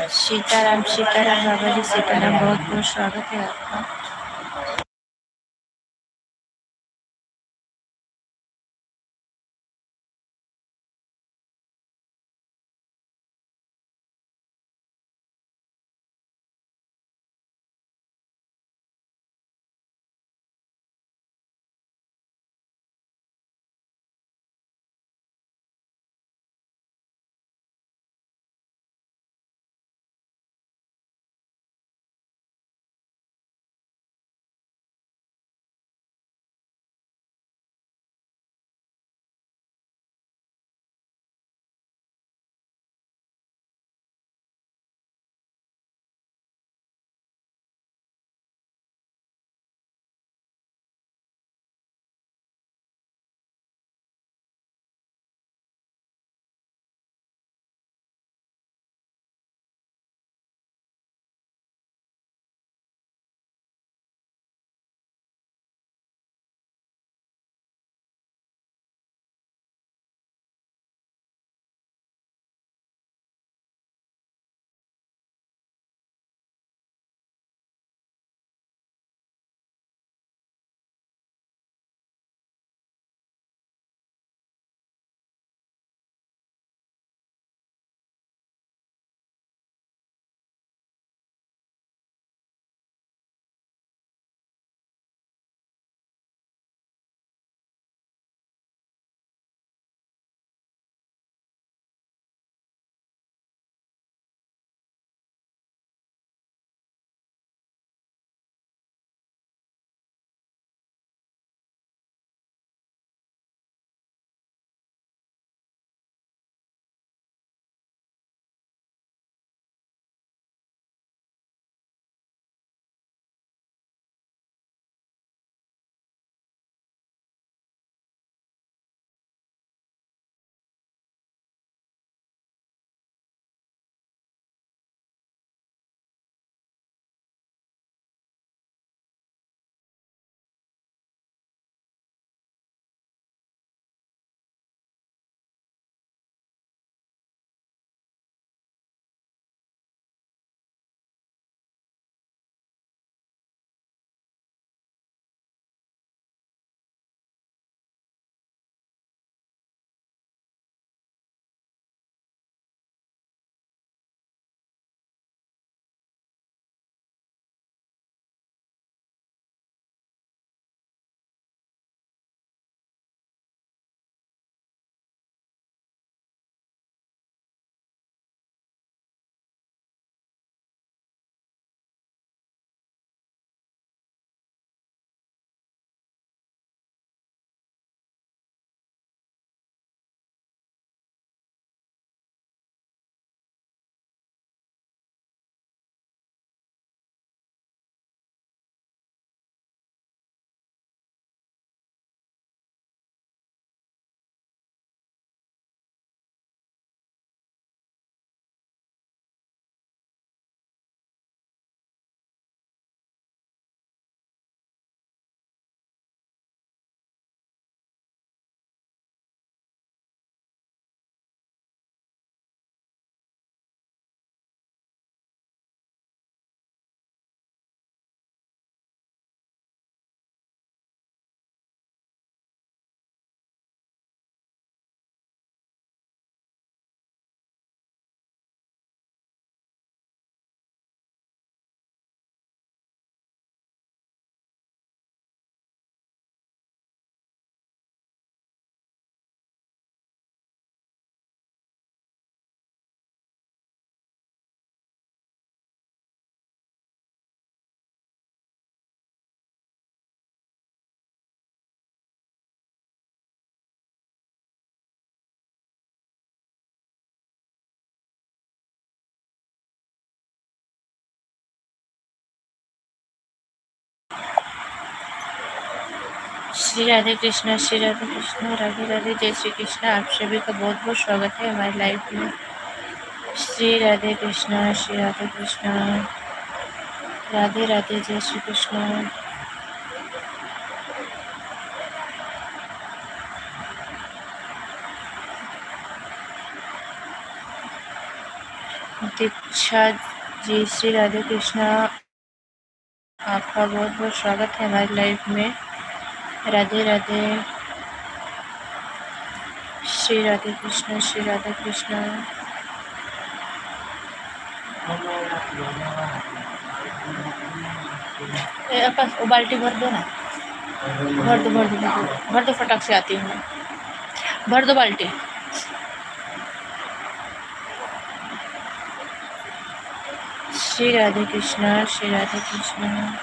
सीताराम बाबा जी, सीताराम, बहुत बहुत स्वागत है आपका। श्री राधे कृष्णा, श्री राधे कृष्णा, राधे राधे, जय श्री कृष्णा। आप सभी का बहुत बहुत स्वागत है हमारे लाइव में। श्री राधे कृष्णा, श्री राधे कृष्णा, राधे राधे, जय श्री कृष्णा। दीक्षा जी, श्री राधे कृष्णा। आपका बहुत बहुत स्वागत है हमारी लाइफ में। राधे राधे। श्री राधे कृष्णा, श्री राधे कृष्णा। आकाश वो बाल्टी भर दो ना। भर दो भर दो भर दो भर दो, फटाक से आती हूँ मैं। भर दो बाल्टी। श्री राधे कृष्णा, श्री राधे कृष्णा।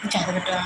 जा बेटा।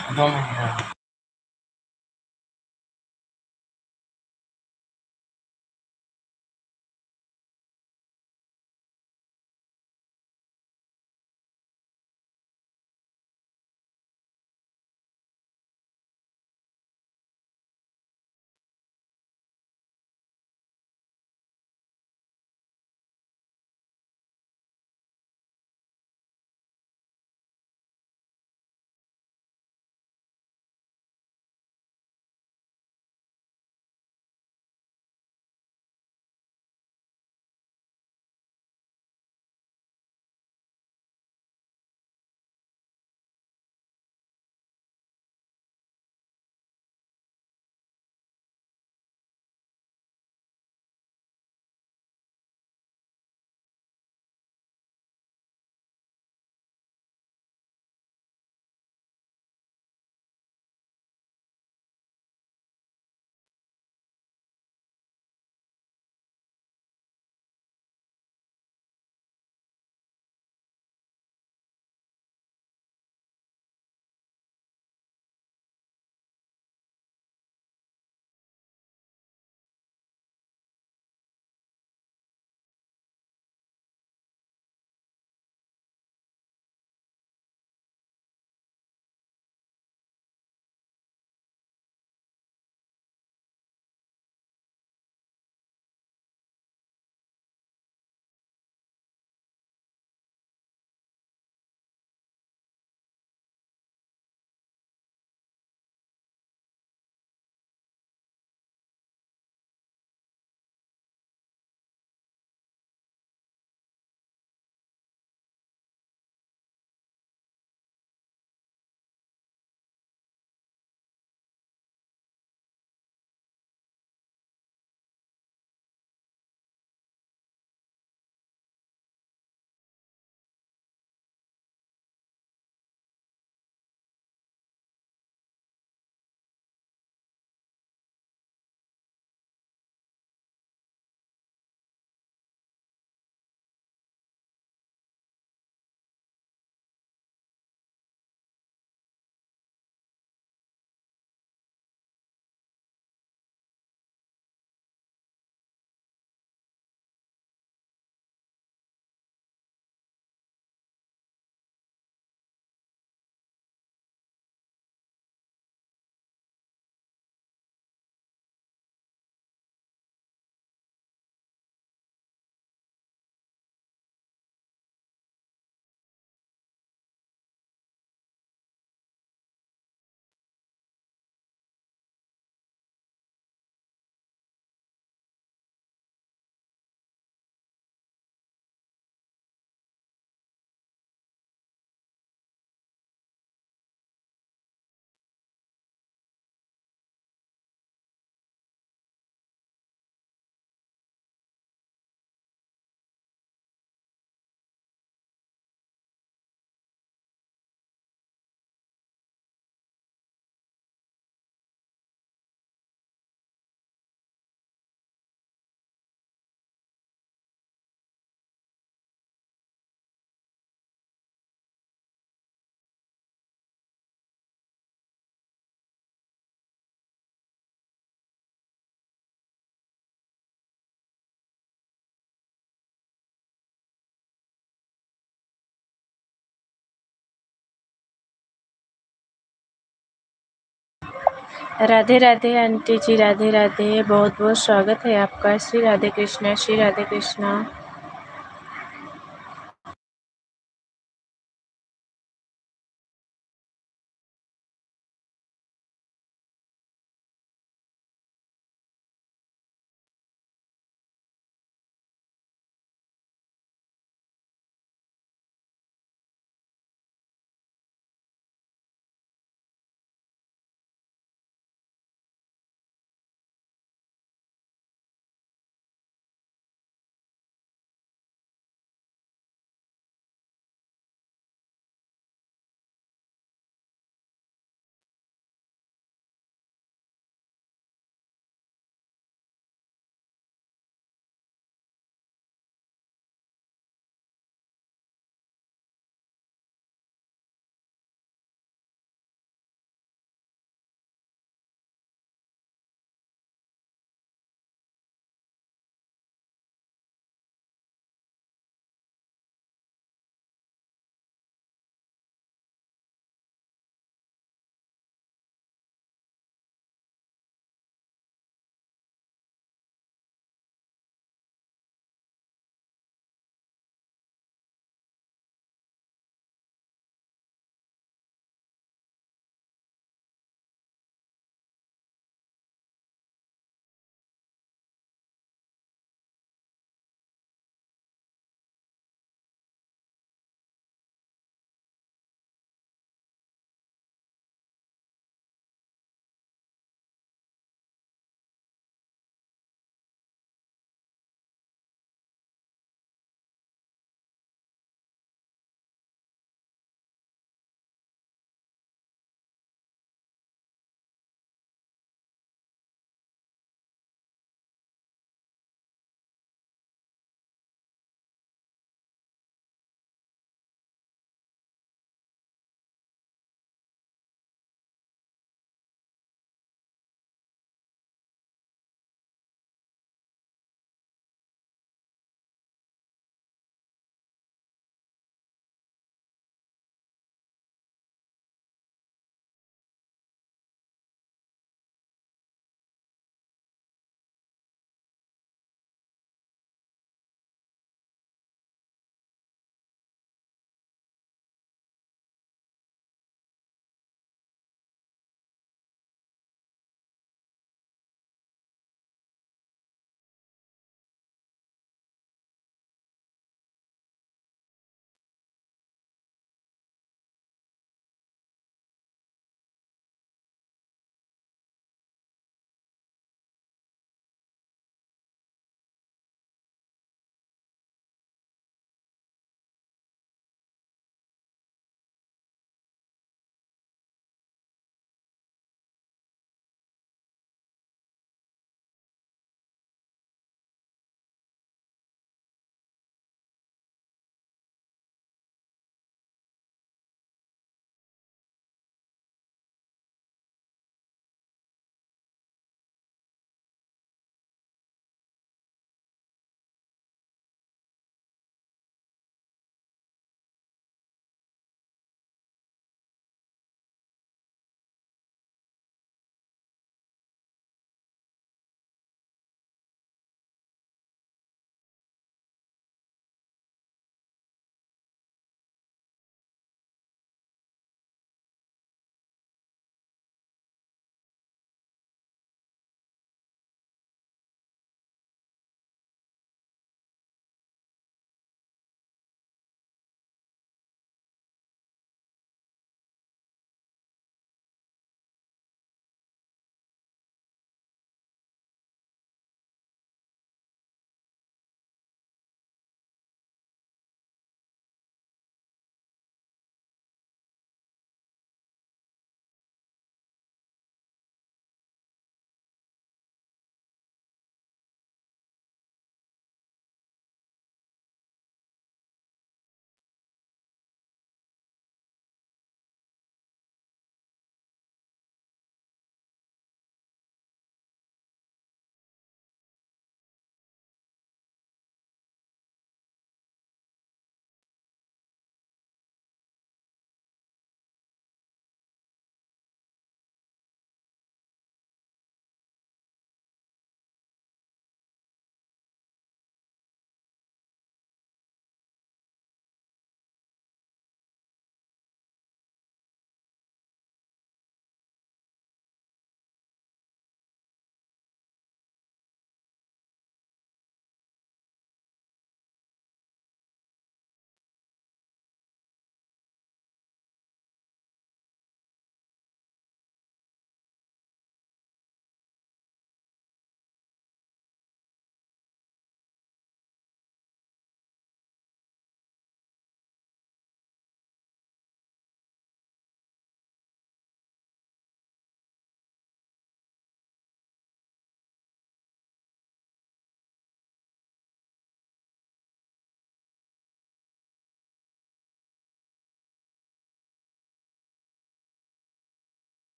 राधे राधे आंटी जी, राधे राधे, बहुत बहुत स्वागत है आपका। श्री राधे कृष्णा, श्री राधे कृष्णा।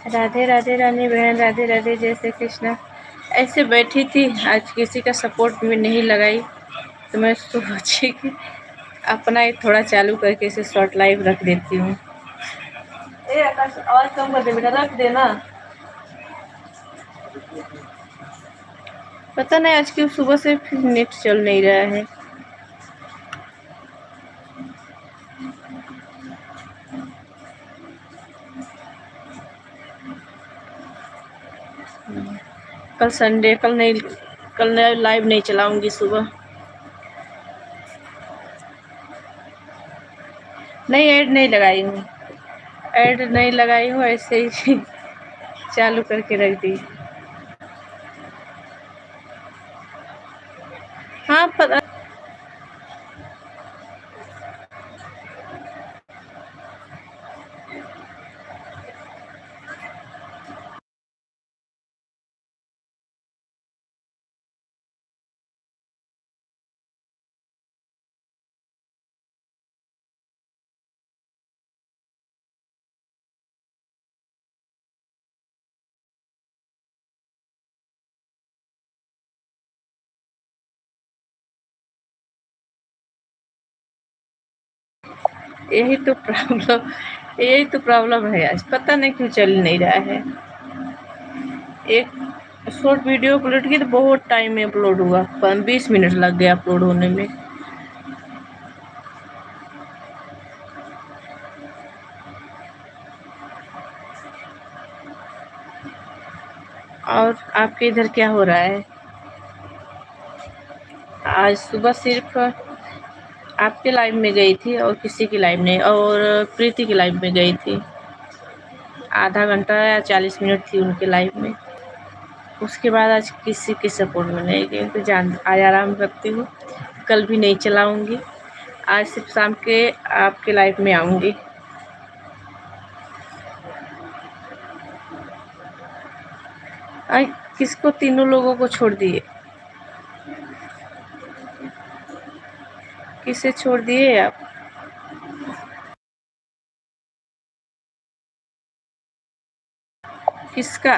राधे राधे रानी बहन, राधे राधे, जय श्री कृष्णा। ऐसे बैठी थी, आज किसी का सपोर्ट में नहीं लगाई, तो मैं सोची कि अपना ही थोड़ा चालू करके इसे शॉर्ट लाइव रख देती हूँ। ए आकाश, आवाज कम कर दे बेटा, रख देना। पता नहीं आज क्यों सुबह से फिर नेट चल नहीं रहा है। कल संडे, कल लाइव नहीं चलाऊंगी सुबह। नहीं, ऐड नहीं लगाई हूँ, ऐड नहीं लगाई हूँ, ऐसे ही चालू करके रख दी। हाँ पता। यही तो प्रॉब्लम है, आज पता नहीं क्यों चल नहीं रहा है। एक शॉर्ट वीडियो अपलोड की तो बहुत टाइम में अपलोड हुआ, 20 मिनट लग गया अपलोड होने में। और आपके इधर क्या हो रहा है? आज सुबह सिर्फ आपके लाइव में गई थी और किसी की लाइव नहीं, और प्रीति की लाइव में गई थी। आधा घंटा या 40 मिनट थी उनके लाइव में। उसके बाद आज किसी के सपोर्ट में नहीं गई, तो आज आराम करती हूँ। कल भी नहीं चलाऊंगी, आज सिर्फ शाम के आपके लाइव में आऊंगी। आज किसको, तीनों लोगों को छोड़ दिए? किसे छोड़ दिए आप? किसका?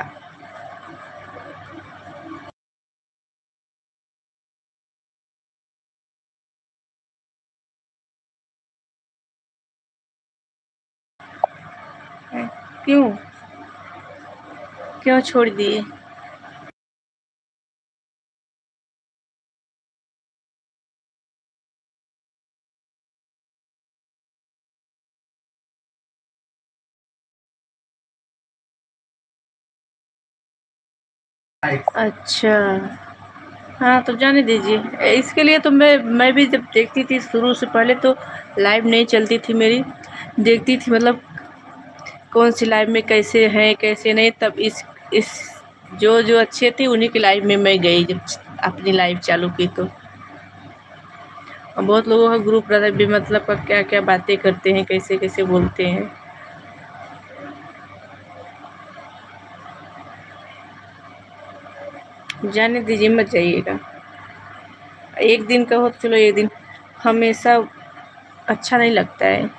क्यों? क्यों छोड़ दिए? अच्छा, हाँ तो जाने दीजिए। इसके लिए तो मैं भी जब देखती थी शुरू से, पहले तो लाइव नहीं चलती थी मेरी, देखती थी मतलब कौन सी लाइव में कैसे हैं कैसे नहीं, तब इस जो अच्छे थे उन्हीं की लाइव में मैं गई, जब अपनी लाइव चालू की तो। और बहुत लोगों का ग्रुप रहता है भी, मतलब का क्या क्या बातें करते हैं, कैसे कैसे बोलते हैं। जाने दीजिए, मत जाइएगा। एक दिन का हो तो चलो, एक दिन, हमेशा अच्छा नहीं लगता है।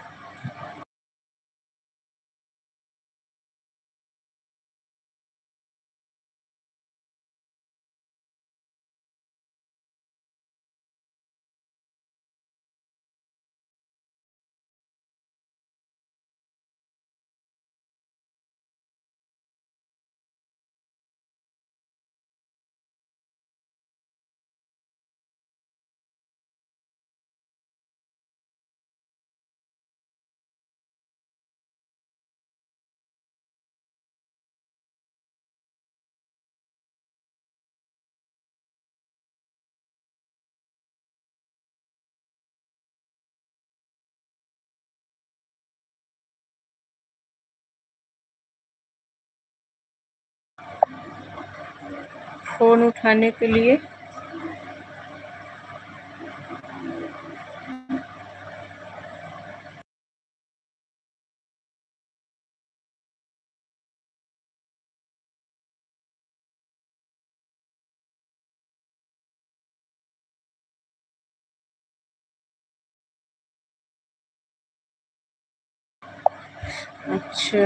फोन उठाने के लिए। अच्छा,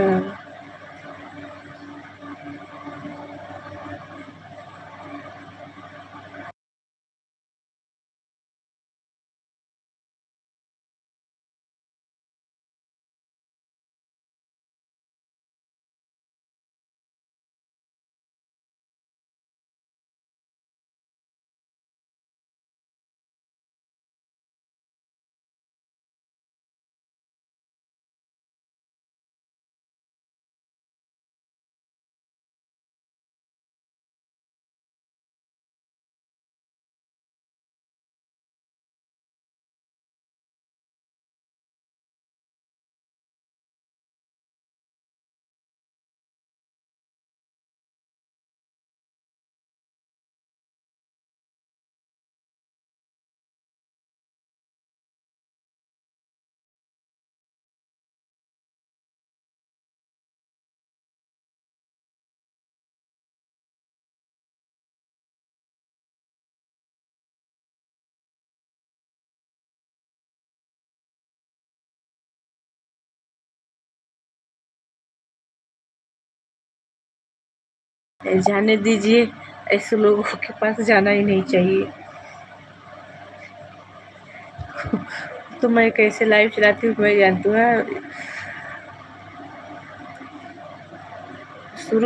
जाने दीजिए, ऐसे लोगों के पास जाना ही नहीं चाहिए। तो मैं कैसे लाइव चलाती हूँ मैं जानती हूँ।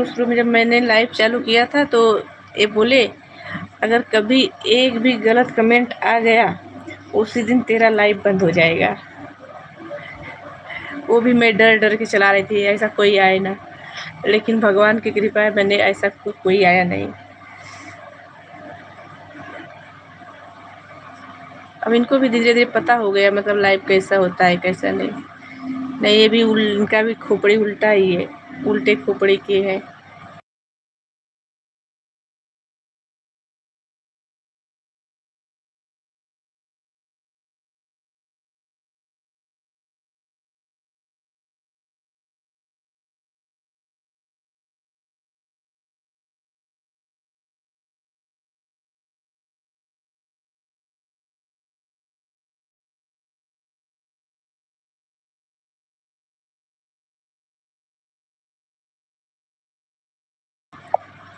शुरू में जब मैंने लाइव चालू किया था तो ये बोले अगर कभी एक भी गलत कमेंट आ गया उसी दिन तेरा लाइव बंद हो जाएगा। वो भी मैं डर डर के चला रही थी ऐसा कोई आए ना, लेकिन भगवान की कृपा है मैंने ऐसा कोई आया नहीं। अब इनको भी धीरे धीरे पता हो गया मतलब लाइव कैसा होता है कैसा नहीं। नहीं ये भी इनका भी खोपड़ी उल्टा ही है, उल्टे खोपड़ी के है।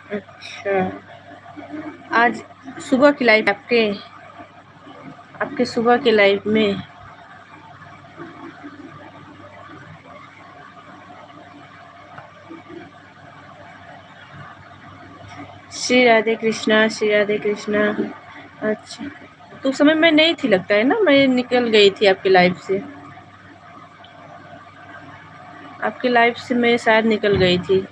अच्छा, आज सुबह की लाइव आपके आपके सुबह के लाइव में श्री राधे कृष्णा, श्री राधे कृष्णा। अच्छा, तो उस समय मैं नहीं थी लगता है ना, मैं निकल गई थी आपकी लाइव से। आपकी लाइफ से मैं शायद निकल गई थी।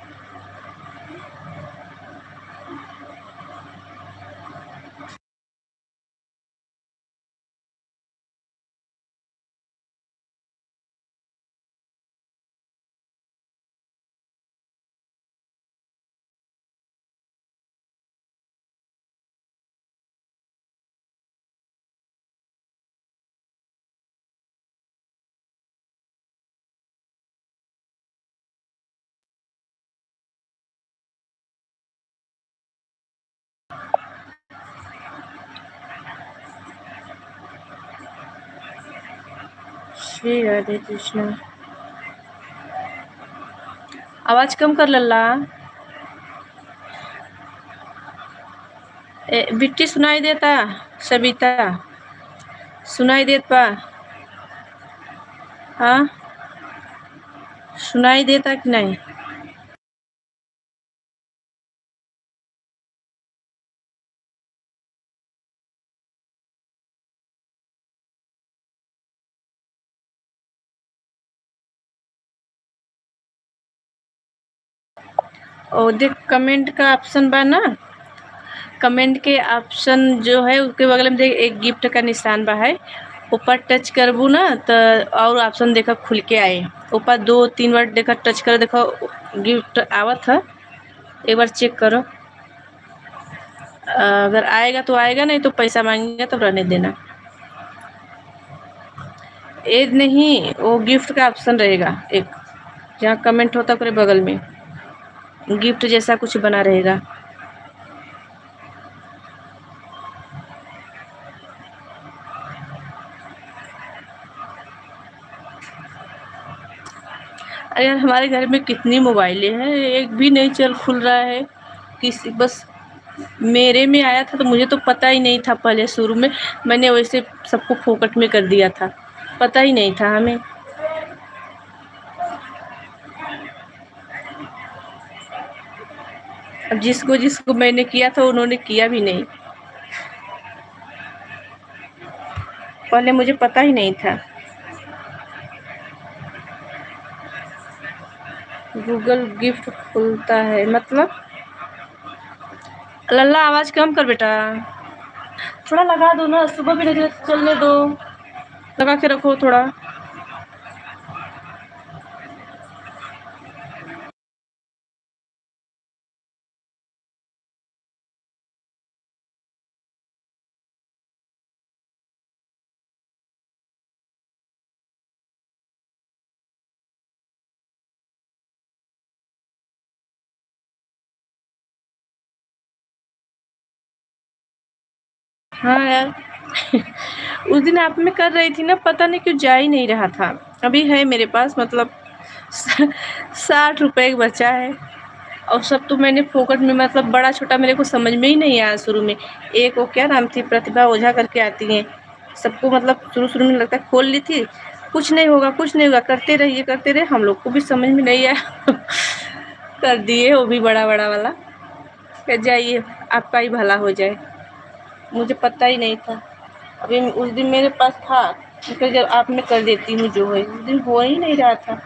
श्री राधे कृष्णा। आवाज कम कर लल्ला। बिट्टी सुनाई देता? सबिता सुनाई देत पा? हाँ, सुनाई देता कि नहीं? और देख कमेंट का ऑप्शन बा ना, कमेंट के ऑप्शन जो है उसके बगल में देख एक गिफ्ट का निशान बा है, ऊपर टच करबू ना तो और ऑप्शन देखा खुल के आए। ऊपर 2-3 बार देखा टच कर देखो गिफ्ट आवत है, एक बार चेक करो। अगर आएगा तो आएगा, नहीं तो पैसा मांगेगा तो रहने देना। एज नहीं, वो गिफ्ट का ऑप्शन रहेगा एक, जहाँ कमेंट होता है बगल में गिफ्ट जैसा कुछ बना रहेगा। अरे यार हमारे घर में कितनी मोबाइलें हैं, एक भी नहीं चल खुल रहा है किसी, बस मेरे में आया था तो मुझे तो पता ही नहीं था पहले शुरू में, मैंने वैसे सबको फोकट में कर दिया था, पता ही नहीं था हमें। अब जिसको जिसको मैंने किया था उन्होंने किया भी नहीं, पहले मुझे पता ही नहीं था। गूगल गिफ्ट खुलता है मतलब? लल्ला आवाज कम कर बेटा, थोड़ा लगा दो ना, सुबह भी नहीं चलने दो, लगा के रखो थोड़ा। हाँ यार उस दिन आप में कर रही थी ना, पता नहीं क्यों जा ही नहीं रहा था। अभी है मेरे पास मतलब 60 रुपए बचा है। और सब तो मैंने फोकट में, मतलब बड़ा छोटा मेरे को समझ में ही नहीं आया शुरू में। एक वो क्या नाम थी, प्रतिभा ओझा करके आती हैं, सबको मतलब शुरू में लगता है खोल ली थी, कुछ नहीं होगा कुछ नहीं होगा, करते रहिए करते रहे, हम लोग को भी समझ में नहीं आया। कर दिए वो भी बड़ा बड़ा वाला। कह जाइए आपका ही भला हो जाए, मुझे पता ही नहीं था। अभी उस दिन मेरे पास था, फिर जब आप मैं कर देती हूँ जो है, उस दिन हो ही नहीं रहा था।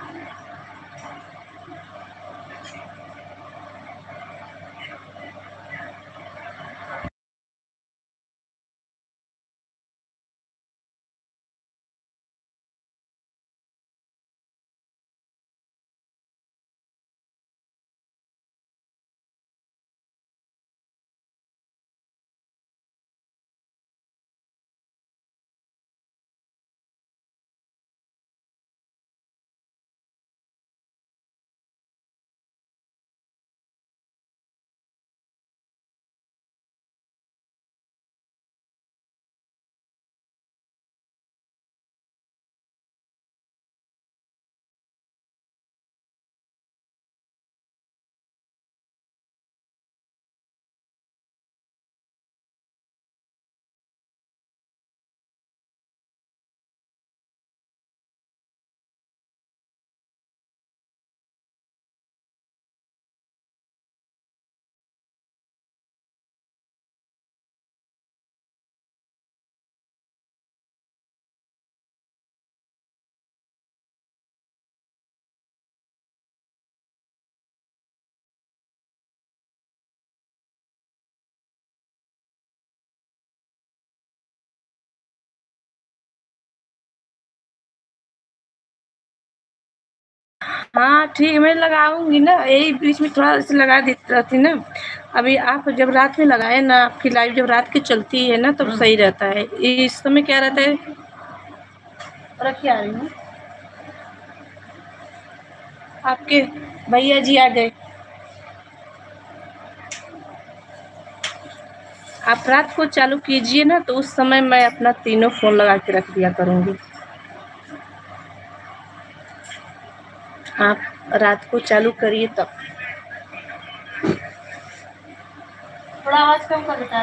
हाँ ठीक है, मैं लगाऊंगी ना, यही बीच में थोड़ा सा लगा देती रहती ना। अभी आप जब रात में लगाए ना, आपकी लाइव जब रात की चलती है ना, तब सही रहता है। इस समय क्या रहता है, रख के आ रही हूँ। आपके भैया जी आ गए। आप रात को चालू कीजिए ना, तो उस समय मैं अपना तीनों फोन लगा के रख दिया करूंगी। आप रात को चालू करिए तब। थोड़ा आवाज कम कर बेटा।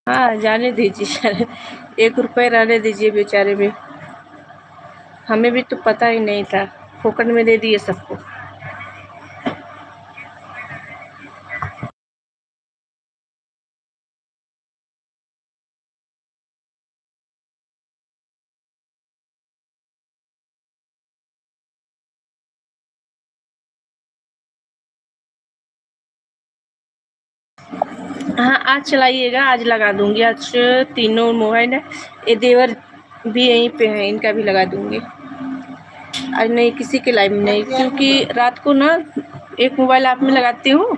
हाँ जाने दीजिए। 1 रुपए रहने दीजिए बेचारे में, हमें भी तो पता ही नहीं था, फोकट में दे दिए सबको। हाँ आज चलाइएगा, आज लगा दूंगी, आज तीनों मोबाइल है, ये देवर भी यहीं पे है, इनका भी लगा दूंगी। आज नहीं, किसी के लाइव में नहीं, क्योंकि रात को ना एक मोबाइल आप में लगाती हूँ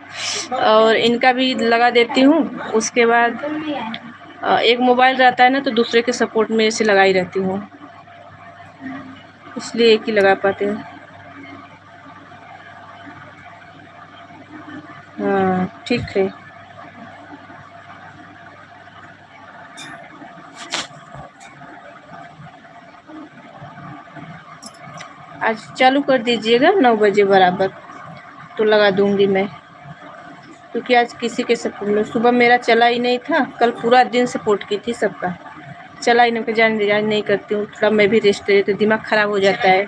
और इनका भी लगा देती हूँ। उसके बाद एक मोबाइल रहता है ना, तो दूसरे के सपोर्ट में इसे लगाई रहती हूँ, इसलिए एक ही लगा पाते हैं। हाँ ठीक है। आज चालू कर दीजिएगा 9 बजे बराबर, तो लगा दूंगी मैं, क्योंकि आज किसी के सपोर्ट में सुबह मेरा चला ही नहीं था, कल पूरा दिन सपोर्ट की थी सबका, चला ही नहीं, जान नहीं करती हूँ, थोड़ा मैं भी रेस्ट ले, तो दिमाग खराब हो जाता है।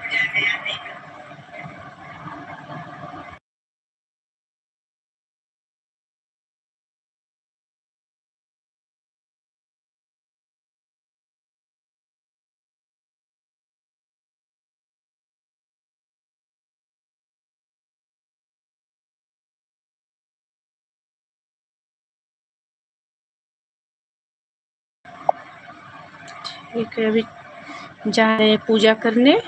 ठीक है, अभी जा रहे हैं पूजा करने।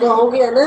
तो हो गया ना।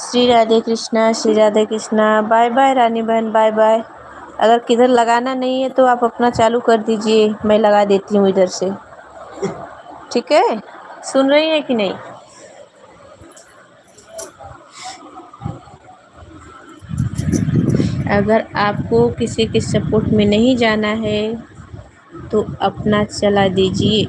श्री राधे कृष्णा, श्री राधे कृष्णा। बाय बाय रानी बहन, बाय बाय। अगर किधर लगाना नहीं है तो आप अपना चालू कर दीजिए, मैं लगा देती हूँ इधर से। ठीक है, सुन रही हैं कि नहीं? अगर आपको किसी के सपोर्ट में नहीं जाना है तो अपना चला दीजिए।